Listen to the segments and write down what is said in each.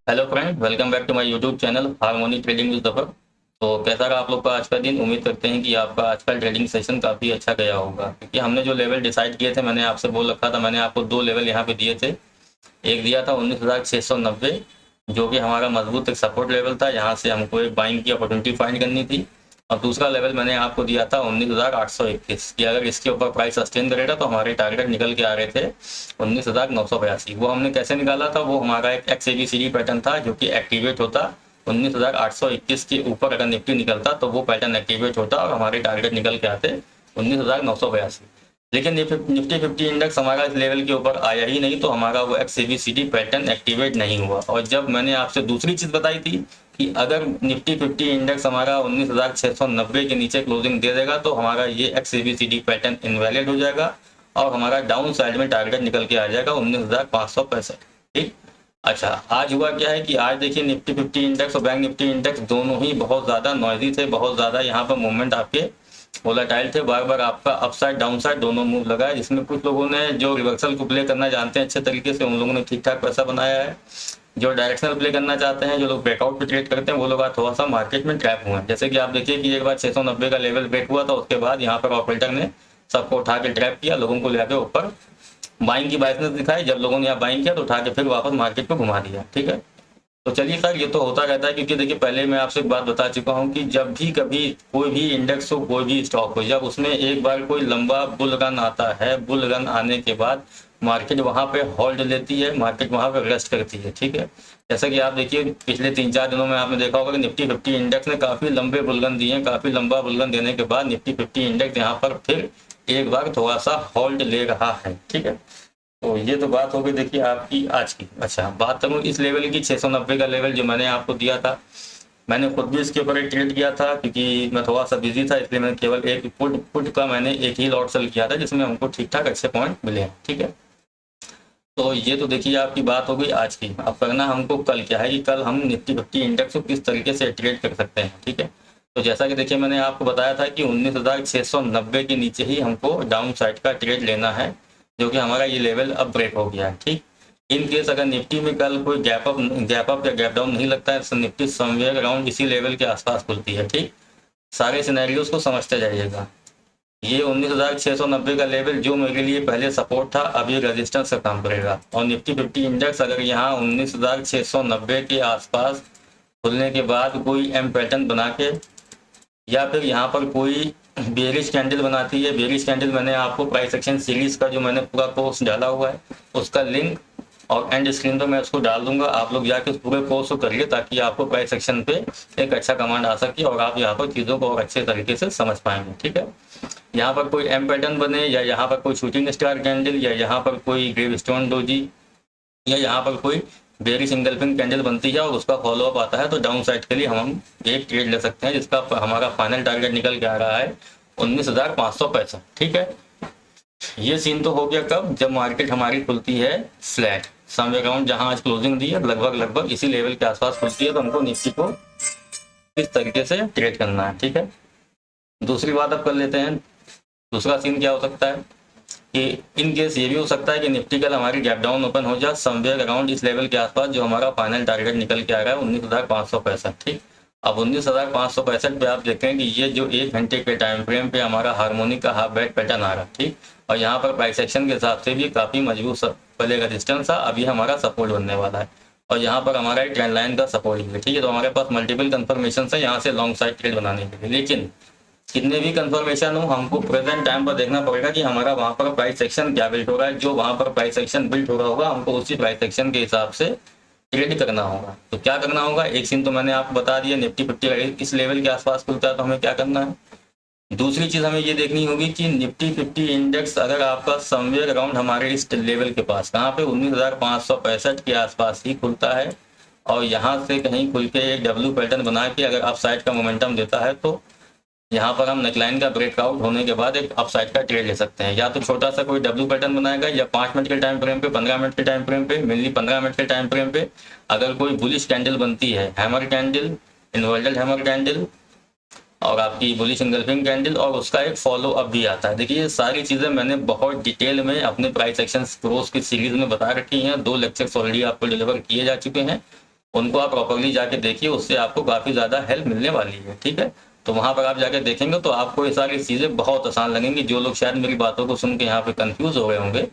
Hello friend, welcome back to my YouTube channel harmony trading with Zafar. तो कैसा रहा आप लोग का आज का दिन। उम्मीद करते हैं कि आपका आज का ट्रेडिंग सेशन काफ़ी अच्छा गया होगा, क्योंकि हमने जो लेवल डिसाइड किए थे, मैंने आपसे बोल रखा था, मैंने आपको दो लेवल यहाँ पे दिए थे। एक दिया था 19,690, जो कि हमारा मजबूत एक सपोर्ट लेवल था, यहाँ से हमको एक बाइंग की अपॉर्चुनिटी फाइंड करनी थी। और दूसरा लेवल मैंने आपको दिया था 19,821 कि अगर इसके ऊपर प्राइस सस्टेन करेगा तो हमारे टारगेट निकल के आ रहे थे 19,982। वो हमने कैसे निकाला था, वो हमारा एक XABCD पैटर्न था जो कि एक्टिवेट होता 19,821 के ऊपर। अगर निफ्टी निकलता तो वो पैटर्न एक्टिवेट होता और हमारे टारगेट निकल के आते 19,982। लेकिन निफ्टी 50 इंडेक्स हमारा इस लेवल के ऊपर आया ही नहीं, तो हमारा वो XABCD पैटर्न एक्टिवेट नहीं हुआ। और जब मैंने आपसे दूसरी चीज़ बताई थी कि अगर निफ्टी 50 इंडेक्स हमारा 19,690 के नीचे क्लोजिंग दे देगा तो हमारा ये XABCD पैटर्न इनवैलिड हो जाएगा और हमारा डाउन साइड में टारगेट निकल के आ जाएगा 19,565। ठीक। अच्छा, आज हुआ क्या है कि आज देखिए निफ्टी 50 इंडेक्स और बैंक निफ्टी इंडेक्स दोनों ही बहुत ज़्यादा नॉइजी थे, बहुत ज़्यादा यहाँ पर मूवमेंट आपके वोलेटाइल थे। बार बार आपका अपसाइड डाउन साइड दोनों मूव लगा है, जिसमें कुछ लोगों ने जो रिवर्सल को प्ले करना जानते हैं अच्छे तरीके से, उन लोगों ने ठीक ठाक पैसा बनाया है। जो डायरेक्शनल प्ले करना चाहते हैं, जो लोग ब्रेकआउट पे ट्रेड करते हैं, वो लोग आज थोड़ा सा मार्केट में ट्रैप हुए हैं। जैसे कि आप देखिए कि एक बार 690 का लेवल ब्रेक हुआ था, उसके बाद यहाँ पर ऑपरेटर ने सबको उठा के ट्रैप किया, लोगों को ले आके ऊपर बाइंग की बाइसनेस दिखाई। जब लोगों ने यहाँ बाइंग किया तो उठा के फिर वापस मार्केट को घुमा दिया। ठीक है, तो चलिए सर, ये तो होता रहता है, क्योंकि देखिए पहले मैं आपसे एक बात बता चुका हूँ कि जब भी कभी कोई भी इंडेक्स हो, कोई भी स्टॉक हो, जब उसमें एक बार कोई लंबा बुल रन आता है, बुल रन आने के बाद मार्केट वहाँ पे होल्ड लेती है, मार्केट वहाँ पे रेस्ट करती है। ठीक है, जैसा कि आप देखिए पिछले 3-4 दिनों में आपने देखा होगा कि निफ्टी 50 इंडेक्स ने काफ़ी लंबे बुलरन दिए हैं। काफ़ी लंबा बुलरन देने के बाद निफ्टी 50 इंडेक्स यहाँ पर फिर एक बार थोड़ा सा होल्ड ले रहा है। ठीक है, तो ये तो बात हो गई देखिए आपकी आज की। अच्छा, बात करूँ इस लेवल की, 690 का लेवल जो मैंने आपको दिया था, मैंने खुद भी इसके ऊपर एक ट्रेड किया था, क्योंकि मैं थोड़ा सा बिजी था, इसलिए मैंने केवल एक पुट का मैंने एक ही लॉट सेल किया था, जिसमें हमको ठीक ठाक अच्छे पॉइंट मिले हैं। ठीक है, तो ये तो देखिए आपकी बात हो गई आज की। अब करना हमको कल क्या है कि कल हम निफ्टी 50 इंडेक्स को किस तरीके से ट्रेड कर सकते हैं। ठीक है, तो जैसा कि देखिए मैंने आपको बताया था कि 19,690 के नीचे ही हमको डाउन साइड का ट्रेड लेना है, जो कि हमारा ये लेवल अब ब्रेक हो गया है। ठीक, इन केस अगर निफ्टी में कल कोई गैप अप या गैप डाउन नहीं लगता है, तो निफ्टी समवेयर अराउंड इसी लेवल के आसपास खुलती है। ठीक, सारे सिनेरियोज को समझते जाइएगा। ये 19,690 का लेवल जो मेरे लिए पहले सपोर्ट था, अब ये रेजिस्टेंस का काम करेगा। और निफ्टी 50 इंडेक्स अगर यहाँ 19,690 के आसपास खुलने के बाद कोई एम पैटर्न बना के या फिर यहाँ पर कोई बेरिश कैंडल बनाती है, बेरिश कैंडल मैंने आपको प्राइस एक्शन सीरीज का जो मैंने पूरा कोर्स डाला हुआ है, उसका लिंक और एंड स्क्रीन पर मैं उसको डाल दूंगा। आप लोग जाके उस पूरे कोर्स को करिए, ताकि आपको प्राइस सेक्शन पे एक अच्छा कमांड आ सके और आप यहाँ पर चीज़ों को और अच्छे तरीके से समझ पाएंगे। ठीक है, यहाँ पर कोई एम पैटर्न बने, या यहाँ पर कोई शूटिंग स्टार कैंडल, या यहाँ पर कोई ग्रेव स्टोन डोजी, या यहाँ पर कोई बेरिश इंगल्फिंग कैंडल बनती है और उसका फॉलोअप आता है, तो डाउन साइड के लिए हम एक ट्रेड ले सकते हैं, जिसका हमारा फाइनल टारगेट निकल के आ रहा है 19,565। ठीक है, ये सीन तो हो गया कब, जब मार्केट हमारी खुलती है फ्लैट समवेयर अराउंड, जहां आज क्लोजिंग दी है लगभग इसी लेवल के आसपास खुलती है, तो हमको निफ्टी को इस तरीके से ट्रेड करना है। ठीक है, दूसरी बात अब कर लेते हैं। दूसरा सीन क्या हो सकता है कि इन केस ये भी हो सकता है कि निफ्टी कल हमारी गैप डाउन ओपन हो जाए समवेयर अराउंड इस लेवल के आसपास, जो हमारा फाइनल टारगेट निकल के आ रहा है 19,565। ठीक, अब 19,565 पे आप देखें कि ये जो 1 घंटे के टाइम फ्रेम पे हमारा हार्मोनिक का हाफ बैक पैटर्न आ रहा है। ठीक, और यहाँ पर प्राइस एक्शन के हिसाब से भी काफ़ी मजबूत पहले रेजिस्टेंस था, अभी हमारा सपोर्ट बनने वाला है, और यहाँ पर हमारा एक ट्रेंड लाइन का सपोर्ट है। ठीक है, तो हमारे पास मल्टीपल कंफर्मेशन है यहाँ से लॉन्ग साइड ट्रेड बनाने के लिए। लेकिन कितने भी कंफर्मेशन हो, हमको प्रेजेंट टाइम पर देखना पड़ेगा कि हमारा वहाँ पर प्राइस सेक्शन क्या बिल्ड हो रहा है। जो वहाँ पर प्राइस सेक्शन बिल्ड हो रहा होगा, हमको उसी प्राइस सेक्शन के हिसाब से ट्रेड करना होगा। तो क्या करना होगा, एक सीन तो मैंने आपको बता दिया, निफ्टी 50 इस लेवल के आसपास खुलता है तो हमें क्या करना है। दूसरी चीज हमें ये देखनी होगी कि निफ्टी 50 इंडेक्स अगर आपका समवेयर अराउंड हमारे इस लेवल के पास, कहाँ पे 19,565 के आसपास ही खुलता है, और यहाँ से कहीं खुल के एक डब्ल्यू पैटर्न बना के अगर आप साइड का मोमेंटम देता है, तो यहाँ पर हम नेकलाइन का ब्रेकआउट होने के बाद एक अपसाइड का ट्रेड ले सकते हैं। या तो छोटा सा कोई डब्ल्यू पैटर्न बनाएगा, या 5 मिनट के टाइम फ्रेम पे, 15 मिनट के टाइम फ्रेम पे, मेनली 15 मिनट के टाइम फ्रेम पे अगर कोई बुलिश कैंडल बनती है, hammer candle, inverted hammer candle, और आपकी बुलिश इंगल्फिंग कैंडल, और उसका एक फॉलो अप भी आता है। देखिए ये सारी चीज़ें मैंने बहुत डिटेल में अपने प्राइस एक्शन कोर्स की सीरीज में बता रखी हैं। 2 लेक्चर्स ऑलरेडी आपको डिलीवर किए जा चुके हैं, उनको आप प्रॉपरली जाके देखिए, उससे आपको काफ़ी ज़्यादा हेल्प मिलने वाली है। ठीक है, तो वहाँ पर आप जाके देखेंगे तो आपको ये सारी चीज़ें बहुत आसान लगेंगी। जो लोग शायद मेरी बातों को सुन के यहाँ पे कंफ्यूज हो गए होंगे,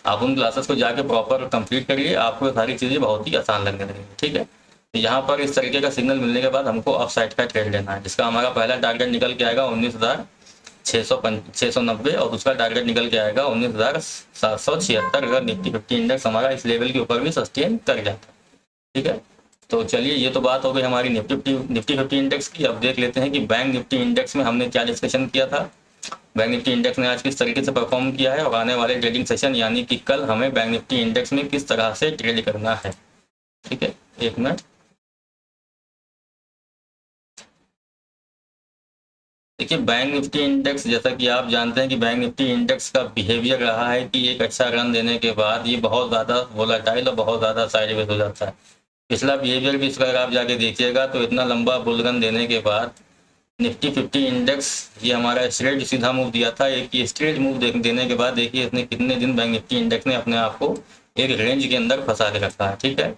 आप उन क्लासेस को जाके प्रॉपर कंप्लीट करिए, आपको ये सारी चीज़ें बहुत ही आसान लगने लगेंगी। ठीक है, तो यहाँ पर इस तरीके का सिग्नल मिलने के बाद हमको अप साइड का ट्रेड लेना है, जिसका हमारा पहला टारगेट निकल के आएगा 19,690 और दूसरा टारगेट निकल के आएगा 19,776 अगर निफ्टी 50 इंडेक्स हमारा इस लेवल के ऊपर भी सस्टेन कर जाता है। ठीक है, तो चलिए ये तो बात हो गई हमारी निफ्टी 50 इंडेक्स की। अब देख लेते हैं कि बैंक निफ्टी इंडेक्स में हमने क्या डिस्कशन किया था। बैंक निफ्टी इंडेक्स ने आज किस तरीके से परफॉर्म किया है और आने वाले ट्रेडिंग सेशन यानी कि कल हमें बैंक निफ्टी इंडेक्स में किस तरह से ट्रेड करना है। ठीक है, एक मिनट। देखिए, बैंक निफ्टी इंडेक्स, जैसा कि आप जानते हैं कि बैंक निफ्टी इंडेक्स का बिहेवियर रहा है कि एक अच्छा रन देने के बाद ये बहुत ज़्यादा वोलेटाइल और बहुत ज़्यादा साइडवेज हो जाता है। पिछला बिहेवियर भी इसका अगर आप जाके देखिएगा तो इतना लंबा बुल रन देने के बाद निफ्टी 50 इंडेक्स ये हमारा स्ट्रेट सीधा मूव दिया था। एक ये स्ट्रेट मूव देने के बाद देखिए इसने कितने दिन बैंक निफ्टी इंडेक्स ने अपने आप को एक रेंज के अंदर फंसा के रखा है। ठीक है,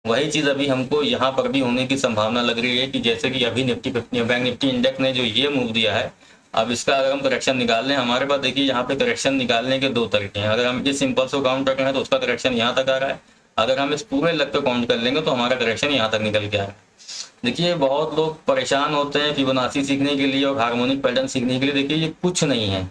वही चीज़ अभी हमको यहाँ पर भी होने की संभावना लग रही है कि जैसे कि अभी बैंक निफ्टी इंडेक्स ने जो ये मूव दिया है, अब इसका अगर हम करेक्शन निकाल लें, हमारे पास देखिए यहाँ पे करेक्शन निकालने के दो तरीके हैं। अगर हम इस सिंपल को काउंट कर रहे हैं तो उसका करेक्शन यहाँ तक आ रहा है, अगर हम इस पूरे लग को काउंट कर लेंगे तो हमारा करेक्शन यहाँ तक निकल के आएगा। देखिए, बहुत लोग परेशान होते हैं फिबोनाची सीखने के लिए और हार्मोनिक पैटर्न सीखने के लिए। देखिए, ये कुछ नहीं है।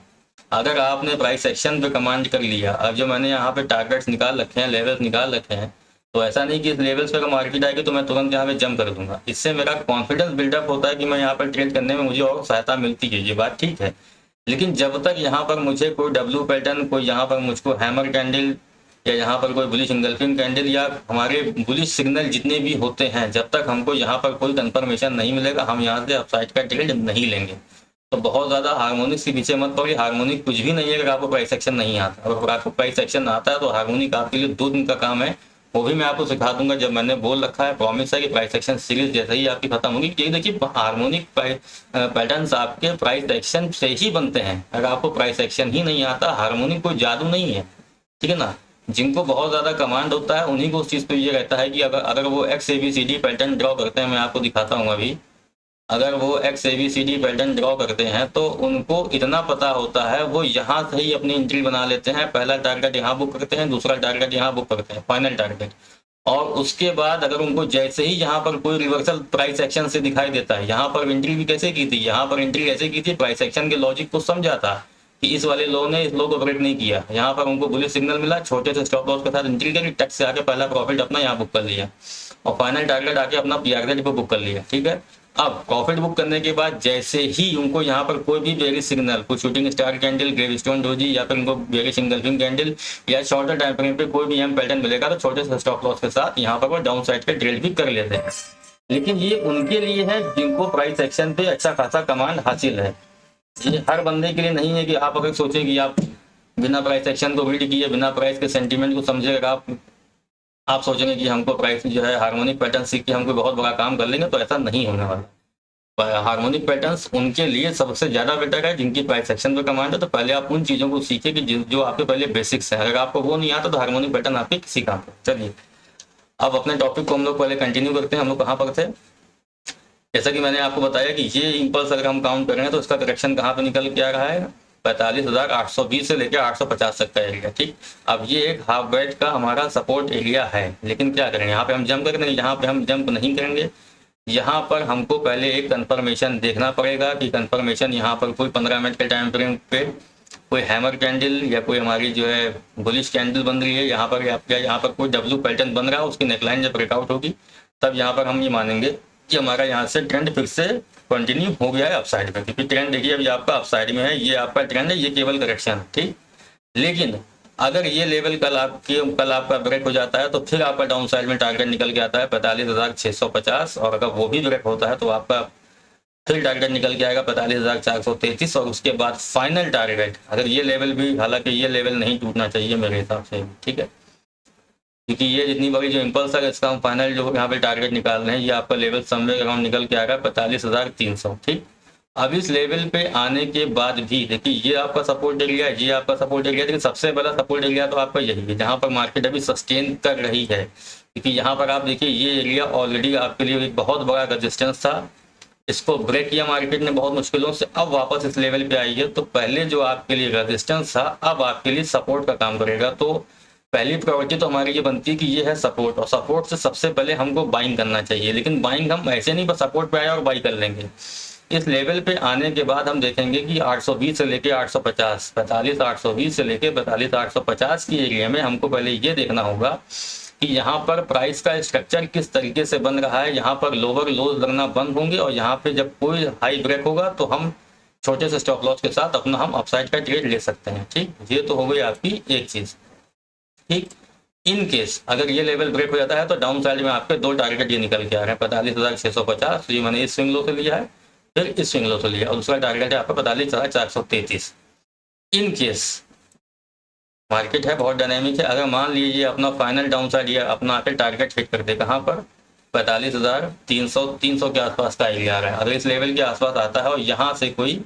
अगर आपने प्राइस एक्शन पे कमांड कर लिया, अब जो मैंने यहाँ पे टारगेट्स निकाल रखे हैं, लेवल्स निकाल रखे हैं, तो ऐसा नहीं कि इस लेवल्स पे अगर मार्केट आएगी तो मैं तुरंत यहाँ पे जंप कर दूंगा। इससे मेरा कॉन्फिडेंस बिल्डअप होता है कि मैं यहाँ पर ट्रेड करने में मुझे और सहायता मिलती है, ये बात ठीक है। लेकिन जब तक यहाँ पर मुझे कोई डब्ल्यू पैटर्न, कोई यहाँ पर मुझको हैमर कैंडल या यहाँ पर कोई बुलिश इंगल्फिंग कैंडल या हमारे बुलिश सिग्नल जितने भी होते हैं, जब तक हमको यहाँ पर कोई कंफर्मेशन नहीं मिलेगा हम यहाँ से अपसाइड का ट्रेड नहीं लेंगे। तो बहुत ज़्यादा हार्मोनिक्स के पीछे मत पड़िए। हार्मोनिक कुछ भी नहीं है अगर आपको प्राइस एक्शन नहीं आता। अगर आपको प्राइस एक्शन आता है तो हार्मोनिक आपके लिए 2 दिन का काम है, वो भी मैं आपको सिखा दूंगा। जब मैंने बोल रखा है, प्रॉमिस है कि प्राइस एक्शन सीरीज जैसे ही आपकी खत्म होगी, क्योंकि देखिए हार्मोनिक पैटर्न्स आपके प्राइस एक्शन से ही बनते हैं। अगर आपको प्राइस एक्शन ही नहीं आता, हार्मोनिक कोई जादू नहीं है, ठीक है ना। जिनको बहुत ज़्यादा कमांड होता है उन्हीं को उस चीज़ पे ये रहता है कि अगर वो XABCD पैटर्न ड्रॉ करते हैं, मैं आपको दिखाता हूँ अभी। अगर वो XABCD पैटर्न ड्रॉ करते हैं तो उनको इतना पता होता है, वो यहाँ से ही अपनी एंट्री बना लेते हैं। पहला टारगेट यहाँ बुक करते हैं, दूसरा टारगेट यहाँ बुक करते हैं, फाइनल टारगेट। और उसके बाद अगर उनको जैसे ही यहाँ पर कोई रिवर्सल प्राइस एक्शन से दिखाई देता है, यहाँ पर एंट्री भी कैसे की थी, यहाँ पर एंट्री ऐसे की थी, प्राइस एक्शन के लॉजिक को समझा था कि इस वाले लो ने इस लो को ब्रेक नहीं किया। यहाँ पर उनको बुलिश सिग्नल मिला, छोटे से स्टॉप लॉस के साथ एंट्री करी, टच से आके पहला प्रॉफिट अपना यहाँ बुक कर लिया और फाइनल टारगेट आके अपना PRZ पे बुक कर लिया। ठीक है, अब प्रॉफिट बुक करने के बाद जैसे ही उनको यहाँ पर कोई भी बेरिश सिग्नल, कोई shooting star candle, gravestone doji या फिर उनको बेरिश इंगल्फिंग कैंडल या शॉर्टर टाइम फ्रेम पे कोई भी एम पैटर्न मिलेगा तो छोटे से स्टॉप लॉस के साथ यहाँ पर वो डाउन साइड पे ट्रेड भी कर लेते हैं। लेकिन ये उनके लिए है जिनको प्राइस एक्शन पे अच्छा खासा कमांड हासिल है। ये हर बंदे के लिए नहीं है कि आप अगर सोचें कि आप बिना प्राइस एक्शन को रीड किए, बिना प्राइस के सेंटीमेंट को समझे अगर आप सोचेंगे कि हमको प्राइस जो है हार्मोनिक पैटर्न सीख के हम कोई बहुत बड़ा काम कर लेंगे, तो ऐसा नहीं होने वाला। हार्मोनिक पैटर्न्स उनके लिए सबसे ज़्यादा बेटर है जिनकी प्राइस एक्शन पे कमांड है। तो पहले आप उन चीज़ों को सीखिए कि जो आपके पहले बेसिक्स हैं। अगर आपको वो नहीं आता तो हार्मोनिक पैटर्न आपके किसी काम पे। चलिए अब अपने टॉपिक को हम लोग पहले कंटिन्यू करते हैं। हम लोग कहाँ पर थे? जैसा कि मैंने आपको बताया कि ये इम्पल्स अगर हम काउंट करें तो इसका करेक्शन कहाँ पे निकल के आ रहा है, 45,820 से लेकर 850 तक का एरिया। ठीक, अब ये एक हाफ वेट का हमारा सपोर्ट एरिया है। लेकिन क्या करेंगे, यहाँ पे हम जंप करेंगे? यहाँ पे हम जंप नहीं करेंगे। यहाँ पर हमको पहले एक कंफर्मेशन देखना पड़ेगा कि कंफर्मेशन यहाँ पर कोई 15 मिनट के टाइम फ्रेम पे कोई हैमर कैंडल या कोई हमारी जो है बुलिश कैंडल बन रही है। यहाँ पर यहाँ पर कोई डब्ल्यू पैटर्न बन रहा है, उसकी नेकलाइन जब ब्रेकआउट होगी तब यहाँ पर हम ये मानेंगे कि हमारा यहाँ से ट्रेंड फिर से कंटिन्यू हो गया है अपसाइड में। क्योंकि ट्रेंड देखिए अभी आपका अपसाइड में है, ये आपका ट्रेंड है, ये केवल करेक्शन है। ठीक, लेकिन अगर ये लेवल कल आपका ब्रेक हो जाता है तो फिर आपका डाउन साइड में टारगेट निकल के आता है 45,650 और अगर वो भी ब्रेक होता है तो आपका फिर टारगेट निकल के आएगा 45,433 और उसके बाद फाइनल टारगेट, अगर ये लेवल भी, हालांकि ये लेवल नहीं टूटना चाहिए मेरे हिसाब से। ठीक है, क्योंकि ये जितनी बड़ी जो इम्पल्स है इसका हम फाइनल जो यहाँ पे टारगेट निकाल रहे हैं, ये आपका लेवल समवेयर अराउंड निकल के आएगा 45,300। ठीक, अब इस लेवल पे आने के बाद भी देखिए ये आपका सपोर्ट एरिया है, ये आपका सपोर्ट एरिया है, लेकिन सबसे बड़ा सपोर्ट एरिया तो आपका यही है जहां पर मार्केट अभी सस्टेन कर रही है। क्योंकि यहाँ पर आप देखिए ये एरिया ऑलरेडी आपके लिए एक बहुत बड़ा रेजिस्टेंस था, इसको ब्रेक किया मार्केट ने बहुत मुश्किलों से, अब वापस इस लेवल पे आई है। तो पहले जो आपके लिए रेजिस्टेंस था अब आपके लिए सपोर्ट का काम करेगा। तो पहली प्रायोरिटी तो हमारी ये बनती है कि ये है सपोर्ट, और सपोर्ट से सबसे पहले हमको बाइंग करना चाहिए। लेकिन बाइंग हम ऐसे नहीं बस सपोर्ट पे आया और बाई कर लेंगे। इस लेवल पे आने के बाद हम देखेंगे कि 820 से लेके 850, 45 820 से लेके 42 850 की एरिया में हमको पहले ये देखना होगा कि यहाँ पर प्राइस का स्ट्रक्चर किस तरीके से बन रहा है। यहाँ पर लोअर लोज लगना बंद होंगे और यहाँ पे जब कोई हाई ब्रेक होगा तो हम छोटे से स्टॉप लॉस के साथ अपना हम अपसाइड का ट्रेड ले सकते हैं। ठीक, ये तो हो गई आपकी एक चीज। ठीक, इन केस अगर ये लेवल ब्रेक हो जाता है तो डाउन साइड में आपके दो टारगेट ये निकल के आ रहे हैं, 45,650, ये मैंने इस स्विंग लो से लिया है, फिर इस स्विंग लो से लिया, और दूसरा टारगेट है आपका 45,433। इन केस मार्केट है बहुत डायनेमिक है, अगर मान लीजिए अपना फाइनल डाउन साइड या अपना आके टारगेट हिट कर दे कहाँ पर 45,300 के आसपास का एरिया आ रहा है, अगर इस लेवल के आसपास आता है और यहाँ से कोई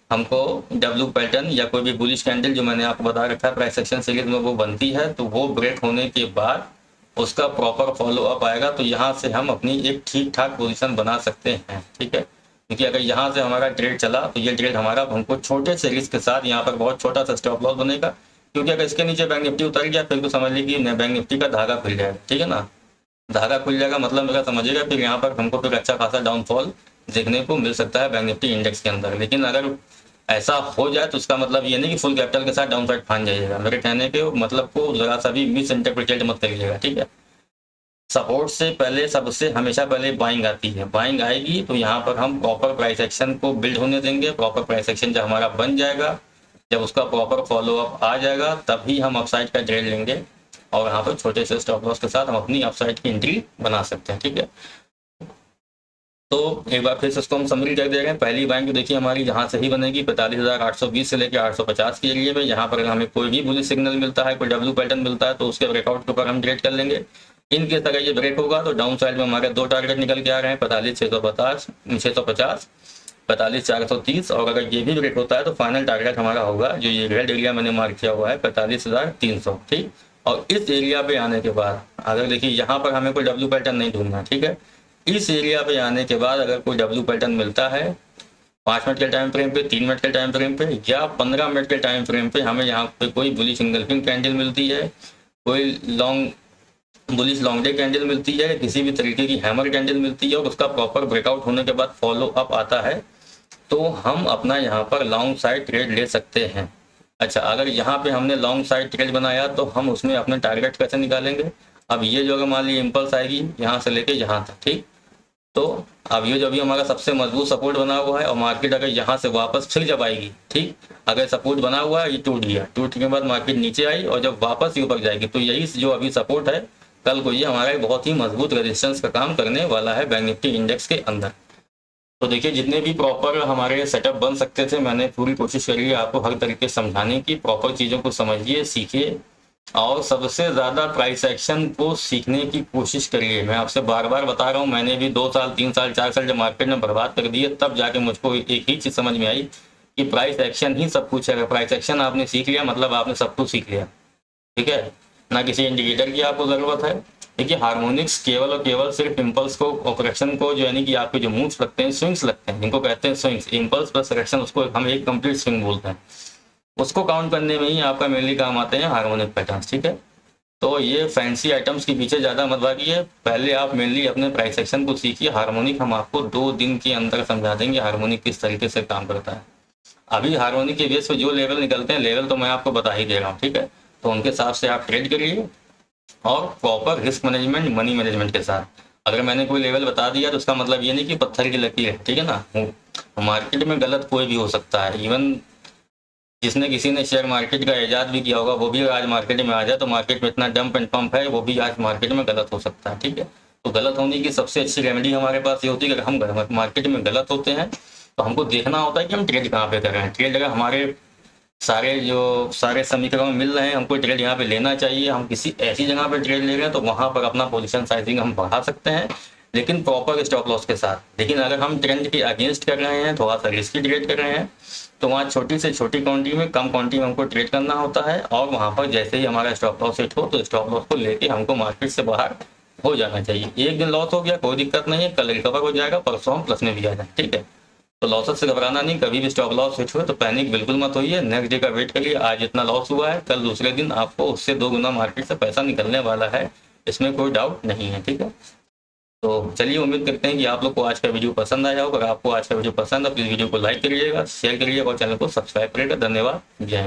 हमको डब्ल्यू पैटर्न या कोई भी बुलिश कैंडल जो मैंने आपको बता रखा है प्राइस एक्शन सीरीज में वो बनती है, तो वो ब्रेक होने के बाद उसका प्रॉपर फॉलो अप आएगा तो यहाँ से हम अपनी एक ठीक ठाक पोजीशन बना सकते हैं। ठीक है, क्योंकि अगर यहाँ से हमारा ट्रेड चला तो ये ट्रेड हमारा हमको छोटे से रिस्क के साथ यहाँ पर बहुत छोटा सा स्टॉप लॉस बनेगा। क्योंकि अगर इसके नीचे बैंक निफ्टी उतर गया फिर तो समझ लीजिए बैंक निफ्टी का धागा खुल जाएगा। ठीक है ना, धागा खुल जाएगा मतलब मेरा समझिएगा फिर यहाँ पर हमको फिर अच्छा खासा डाउनफॉल देखने को मिल सकता है बैंक निफ्टी इंडेक्स के अंदर। लेकिन अगर ऐसा हो जाए तो उसका मतलब ये नहीं कि फुल कैपिटल के साथ डाउन साइड फान जाइएगा, मेरे कहने के मतलब को जरा सा भी मिस इंटरप्रिटेट मत करिएगा। ठीक है, सपोर्ट से पहले सबसे हमेशा पहले बाइंग आती है, बाइंग आएगी तो यहाँ पर हम प्रॉपर प्राइस एक्शन को बिल्ड होने देंगे। प्रॉपर प्राइस एक्शन जब हमारा बन जाएगा, जब उसका प्रॉपर फॉलो अप आ जाएगा तभी हम अपसाइड का ट्रेड लेंगे और यहाँ पर छोटे से स्टॉप लॉस के साथ हम अपनी अपसाइड की एंट्री बना सकते हैं। ठीक है, तो एक बार फिर से इसको हम समरी कर दे रहे हैं। पहली बाइंग देखिए हमारी यहाँ से ही बनेगी 45,820 से लेकर 850 के एरिया में। यहाँ पर हमें कोई भी बुलिश सिग्नल मिलता है, कोई डब्ल्यू पैटर्न मिलता है तो उसके ब्रेकआउट के ऊपर हम ट्रेड कर लेंगे। इन केस अगर ये ब्रेक होगा तो डाउन साइड में हमारे दो टारगेट निकल के आ रहे हैं 45,650, 45,430, और अगर ये भी ब्रेक होता है तो फाइनल टारगेट हमारा होगा जो ये रेड एरिया मैंने मार्क किया हुआ है 45,300। ठीक, और इस एरिया पे आने के बाद अगर देखिए यहाँ पर हमें कोई डब्ल्यू पैटर्न नहीं ढूंढना। ठीक है, इस एरिया पे आने के बाद अगर कोई डब्ल्यू पैटर्न मिलता है 5 मिनट के टाइम फ्रेम पे, 3 मिनट के टाइम फ्रेम पे या 15 मिनट के टाइम फ्रेम पे हमें यहाँ पे कोई बुलिश इंगल्फिंग कैंडल मिलती है, कोई बुलिश लॉन्ग डे कैंडल मिलती है, किसी भी तरीके की हैमर कैंडल मिलती है और उसका प्रॉपर ब्रेकआउट होने के बाद फॉलो अप आता है तो हम अपना यहाँ पर लॉन्ग साइड ट्रेड ले सकते हैं। अच्छा, अगर यहाँ पे हमने लॉन्ग साइड ट्रेड बनाया तो हम उसमें अपने टारगेट कैसे निकालेंगे। अब ये जो अगर मान लीजिए इम्पल्स आएगी यहाँ से लेके यहाँ तक, ठीक, तो अब ये जो भी हमारा सबसे मजबूत सपोर्ट बना हुआ है और मार्केट अगर यहाँ से वापस फिर जब आएगी, ठीक, अगर सपोर्ट बना हुआ है ये टूट गया, टूटने के बाद मार्केट नीचे आई और जब वापस ये ऊपर जाएगी तो यही जो अभी सपोर्ट है कल को ये हमारा एक बहुत ही मजबूत रेजिस्टेंस का काम करने वाला है बैंक निफ्टी इंडेक्स के अंदर। तो देखिए जितने भी प्रॉपर हमारे सेटअप बन सकते थे मैंने पूरी कोशिश करी है आपको हर तरीके से समझाने की। प्रॉपर चीज़ों को समझिए, सीखिए और सबसे ज़्यादा प्राइस एक्शन को सीखने की कोशिश करिए। मैं आपसे बार बार बता रहा हूँ, मैंने भी 2 साल 3 साल 4 साल जब मार्केट में बर्बाद कर दिए तब जाके मुझको एक ही चीज़ समझ में आई कि प्राइस एक्शन ही सब कुछ है। प्राइस एक्शन आपने सीख लिया मतलब आपने सब कुछ सीख लिया। ठीक है, ना किसी इंडिकेटर की आपको ज़रूरत है। देखिए हार्मोनिक्स केवल और केवल सिर्फ इम्पल्स को और करेक्शन को जो यानी कि आपके जो मूव्स लगते हैं, स्विंग्स लगते हैं, जिनको कहते हैं स्विंग्स, इम्पल्स प्लस करेक्शन, उसको हम एक कंप्लीट स्विंग बोलते हैं, उसको काउंट करने में ही आपका मेनली काम आते हैं हार्मोनिक पैटर्न्स। ठीक है, तो ये फैंसी आइटम्स के पीछे ज़्यादा मत भागिए, पहले आप मेनली अपने प्राइस एक्शन को सीखिए। हार्मोनिक हम आपको 2 दिन के अंदर समझा देंगे हार्मोनिक किस तरीके से काम करता है। अभी हार्मोनिक के बेस पे जो लेवल निकलते हैं, लेवल तो मैं आपको बता ही दे रहा हूँ। ठीक है, तो उनके हिसाब से आप ट्रेड करिए और proper risk management, money management के साथ। अगर मैंने कोई लेवल बता दिया तो उसका मतलब ये नहीं कि पत्थर की लकीर है। ठीक है ना, मार्केट में गलत कोई भी हो सकता है। इवन जिसने किसी ने शेयर मार्केट का एजाज भी किया होगा वो भी आज मार्केट में आ जाए तो मार्केट में इतना डंप एंड पंप है, वो भी आज मार्केट में गलत हो सकता है। ठीक है, तो गलत होने की सबसे अच्छी रेमेडी हमारे पास ये होती है कि अगर हम मार्केट में गलत होते हैं तो हमको देखना होता है कि हम ट्रेड कहाँ पे कर रहे हैं। ट्रेड अगर हमारे सारे समीकरण में मिल रहे हैं, हमको ट्रेड यहाँ पे लेना चाहिए, हम किसी ऐसी जगह पे ट्रेड ले रहे हैं तो वहाँ पर अपना पोजीशन साइजिंग हम बढ़ा सकते हैं। लेकिन प्रॉपर स्टॉप लॉस के साथ। लेकिन अगर हम ट्रेंड के अगेंस्ट कर रहे हैं, थोड़ा सा रिस्की ट्रेड कर रहे हैं, तो वहाँ छोटी से छोटी क्वांटिटी में, कम क्वांटिटी में हमको ट्रेड करना होता है, और वहाँ पर जैसे ही हमारा स्टॉप लॉस हिट हो तो स्टॉप लॉस को लेके हमको मार्केट से बाहर हो जाना चाहिए। एक दिन लॉस हो गया कोई दिक्कत नहीं है, कल रिकवर हो जाएगा, परसों हम प्लस में भी आ जाए, ठीक है। तो लॉसेस से घबराना नहीं, कभी भी स्टॉप लॉस हिट हुए तो पैनिक बिल्कुल मत होइए, नेक्स्ट डे का वेट करिए। आज इतना लॉस हुआ है, कल दूसरे दिन आपको उससे 2 गुना मार्केट से पैसा निकलने वाला है, इसमें कोई डाउट नहीं है, ठीक है। तो चलिए, उम्मीद करते हैं कि आप लोग को आज का वीडियो पसंद आया होगा। अगर आपको आज का वीडियो पसंद है, प्लीज़ वीडियो को लाइक करिएगा, शेयर करिएगा और चैनल को सब्सक्राइब करिएगा। धन्यवाद, जय हिंद।